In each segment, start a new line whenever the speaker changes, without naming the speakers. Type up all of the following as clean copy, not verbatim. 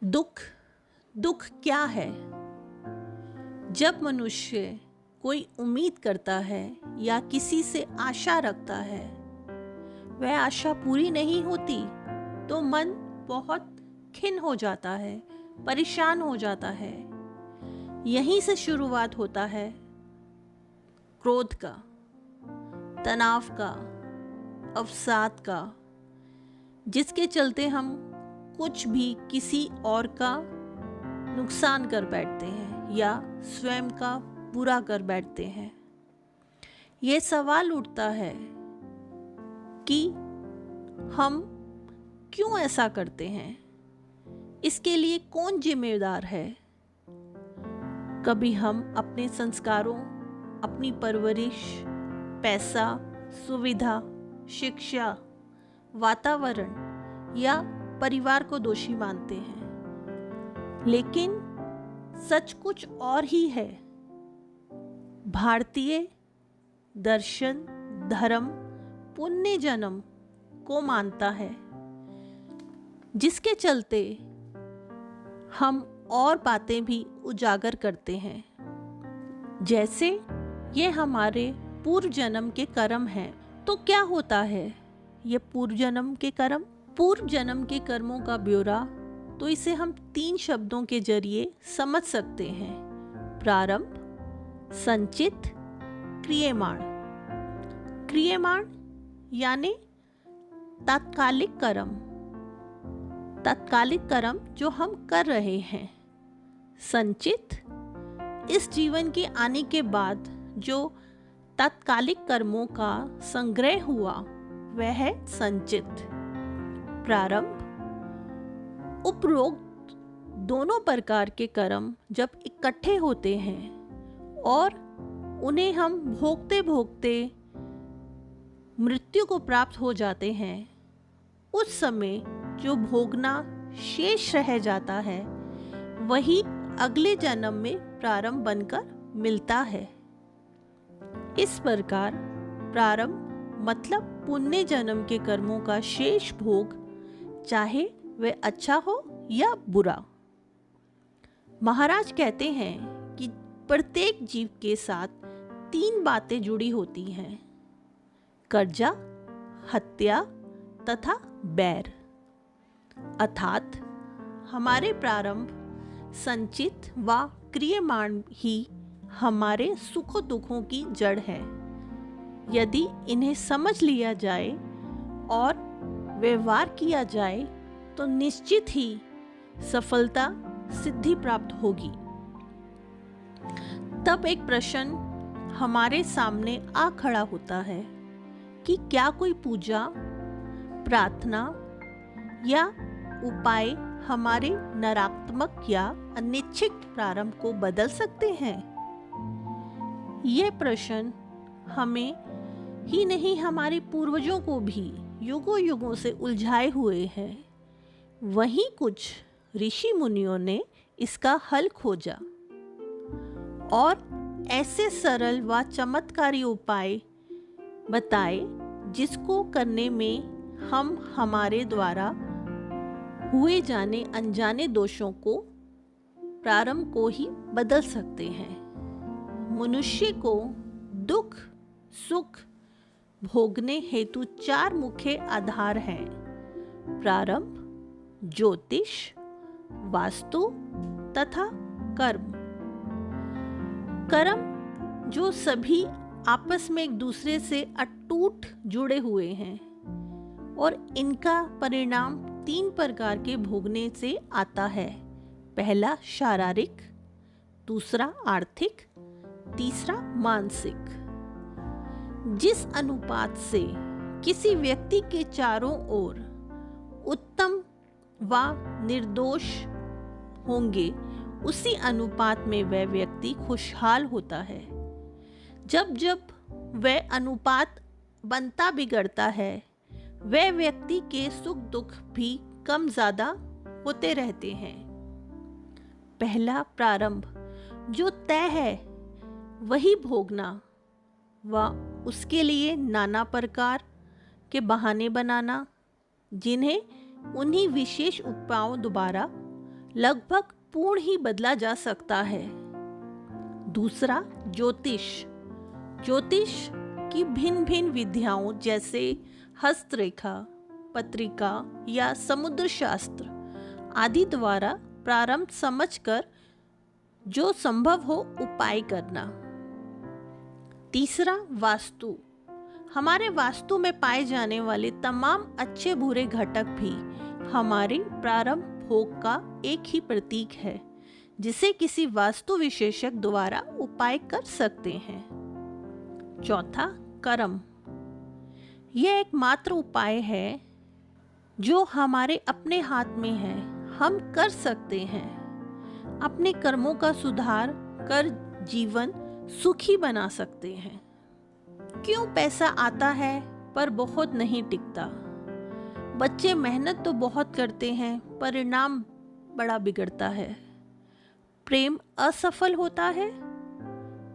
दुख दुख क्या है? जब मनुष्य कोई उम्मीद करता है या किसी से आशा रखता है, वह आशा पूरी नहीं होती तो मन बहुत खिन्न हो जाता है, परेशान हो जाता है। यहीं से शुरुआत होता है क्रोध का, तनाव का, अवसाद का, जिसके चलते हम कुछ भी किसी और का नुकसान कर बैठते हैं या स्वयं का बुरा कर बैठते हैं। ये सवाल उठता है कि हम क्यों ऐसा करते हैं? इसके लिए कौन जिम्मेदार है? कभी हम अपने संस्कारों, अपनी परवरिश, पैसा, सुविधा, शिक्षा, वातावरण या परिवार को दोषी मानते हैं, लेकिन सच कुछ और ही है। भारतीय दर्शन, धर्म पुण्य जन्म को मानता है, जिसके चलते हम और बातें भी उजागर करते हैं, जैसे ये हमारे पूर्व जन्म के कर्म हैं। तो क्या होता है ये पूर्व जन्म के कर्म? पूर्व जन्म के कर्मों का ब्यौरा तो इसे हम 3 शब्दों के जरिए समझ सकते हैं: प्रारंभ, संचित, क्रियमाण। क्रियमाण यानी तात्कालिक कर्म, तात्कालिक कर्म जो हम कर रहे हैं। संचित, इस जीवन के आने के बाद जो तात्कालिक कर्मों का संग्रह हुआ वह है संचित। प्रारंभ, उपरोक्त दोनों प्रकार के कर्म जब इकट्ठे होते हैं और उन्हें हम भोगते भोगते मृत्यु को प्राप्त हो जाते हैं, उस समय जो भोगना शेष रह जाता है वही अगले जन्म में प्रारंभ बनकर मिलता है। इस प्रकार प्रारंभ मतलब पुण्य जन्म के कर्मों का शेष भोग, चाहे वह अच्छा हो या बुरा। महाराज कहते हैं कि प्रत्येक जीव के साथ 3 बातें जुड़ी होती हैं: कर्जा, हत्या तथा बैर। अर्थात हमारे प्रारंभ, संचित व क्रियमाण ही हमारे सुख दुखों की जड़ है। यदि इन्हें समझ लिया जाए और व्यवहार किया जाए तो निश्चित ही सफलता सिद्धि प्राप्त होगी। तब एक प्रश्न हमारे सामने आ खड़ा होता है कि क्या कोई पूजा, प्रार्थना या उपाय हमारे नकारात्मक या अनिच्छित प्रारंभ को बदल सकते हैं? यह प्रश्न हमें ही नहीं, हमारे पूर्वजों को भी युगों युगों से उलझाए हुए है। वहीं कुछ ऋषि मुनियों ने इसका हल खोजा और ऐसे सरल व चमत्कारी उपाय बताए जिसको करने में हम हमारे द्वारा हुए जाने अनजाने दोषों को, प्रारंभ को ही बदल सकते हैं। मनुष्य को दुख सुख भोगने हेतु 4 मुख्य आधार हैं: प्रारंभ, ज्योतिष, वास्तु तथा कर्म। कर्म जो सभी आपस में एक दूसरे से अटूट जुड़े हुए हैं और इनका परिणाम 3 प्रकार के भोगने से आता है: पहला शारीरिक, दूसरा आर्थिक, तीसरा मानसिक। जिस अनुपात से किसी व्यक्ति के चारों ओर उत्तम व निर्दोष होंगे, उसी अनुपात में वह व्यक्ति खुशहाल होता है। जब जब वह अनुपात बनता बिगड़ता है, वह व्यक्ति के सुख दुख भी कम ज्यादा होते रहते हैं। पहला प्रारंभ जो तय है वही भोगना व उसके लिए नाना प्रकार के बहाने बनाना, जिन्हें उन्हीं विशेष उपायों द्वारा लगभग पूर्ण ही बदला जा सकता है। दूसरा, ज्योतिष। ज्योतिष की भिन्न भिन्न विधियाओं जैसे हस्तरेखा, पत्रिका या समुद्र शास्त्र आदि द्वारा प्रारंभ समझकर जो संभव हो उपाय करना। तीसरा, वास्तु। हमारे वास्तु में पाए जाने वाले तमाम अच्छे बुरे घटक भी हमारे प्रारंभ भोग का एक ही प्रतीक है, जिसे किसी वास्तु विशेषज्ञ द्वारा उपाय कर सकते हैं। चौथा, कर्म। यह एकमात्र उपाय है जो हमारे अपने हाथ में है, हम कर सकते हैं। अपने कर्मों का सुधार कर जीवन सुखी बना सकते हैं। क्यों पैसा आता है पर बहुत नहीं टिकता? बच्चे मेहनत तो बहुत करते हैं, परिणाम बड़ा बिगड़ता है। प्रेम असफल होता है,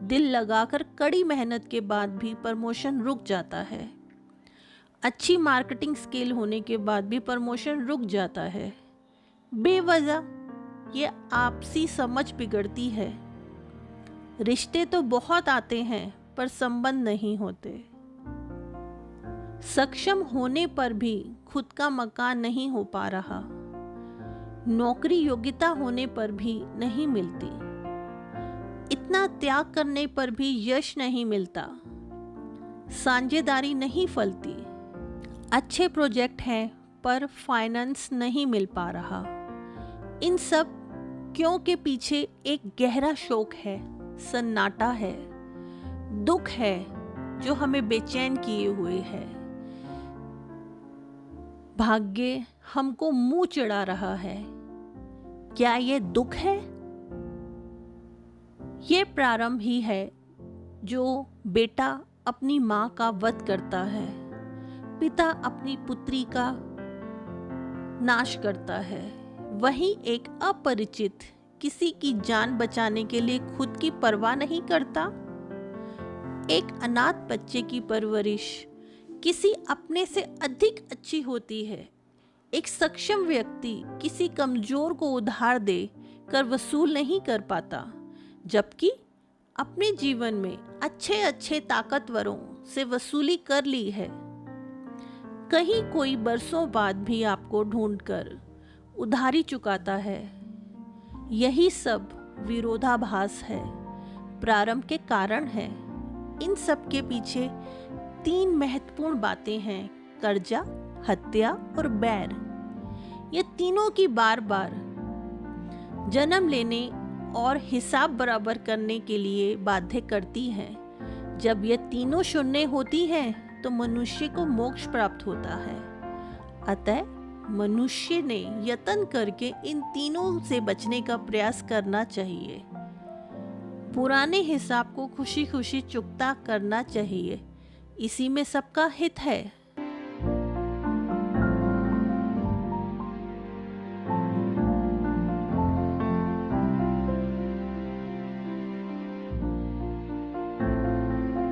दिल लगाकर कड़ी मेहनत के बाद भी प्रमोशन रुक जाता है। अच्छी मार्केटिंग स्किल होने के बाद भी प्रमोशन रुक जाता है। बेवजह ये आपसी समझ बिगड़ती है। रिश्ते तो बहुत आते हैं पर संबंध नहीं होते। सक्षम होने पर भी खुद का मकान नहीं हो पा रहा। नौकरी योग्यता होने पर भी नहीं मिलती। इतना त्याग करने पर भी यश नहीं मिलता। साझेदारी नहीं फलती। अच्छे प्रोजेक्ट हैं पर फाइनेंस नहीं मिल पा रहा। इन सब क्यों के पीछे एक गहरा शोक है, सन्नाटा है, दुख है जो हमें बेचैन किए हुए है। भाग्य हमको मुंह चिढ़ा रहा है। क्या ये दुख है? ये प्रारंभ ही है जो बेटा अपनी माँ का वध करता है, पिता अपनी पुत्री का नाश करता है। वहीं एक अपरिचित किसी की जान बचाने के लिए खुद की परवाह नहीं करता। एक अनाथ बच्चे की परवरिश किसी अपने से अधिक अच्छी होती है। एक सक्षम व्यक्ति किसी कमजोर को उधार दे कर वसूल नहीं कर पाता, जबकि अपने जीवन में अच्छे अच्छे ताकतवरों से वसूली कर ली है। कहीं कोई बरसों बाद भी आपको ढूंढकर उधारी चुकाता है। यही सब विरोधाभास है, प्रारंभ के कारण है। इन सब के पीछे 3 महत्वपूर्ण बातें हैं: कर्जा, हत्या और बैर। ये तीनों की बार बार जन्म लेने और हिसाब बराबर करने के लिए बाध्य करती हैं। जब ये तीनों शून्य होती हैं तो मनुष्य को मोक्ष प्राप्त होता है। अतः मनुष्य ने यत्न करके इन तीनों से बचने का प्रयास करना चाहिए। पुराने हिसाब को खुशी खुशी चुकता करना चाहिए। इसी में सबका हित है।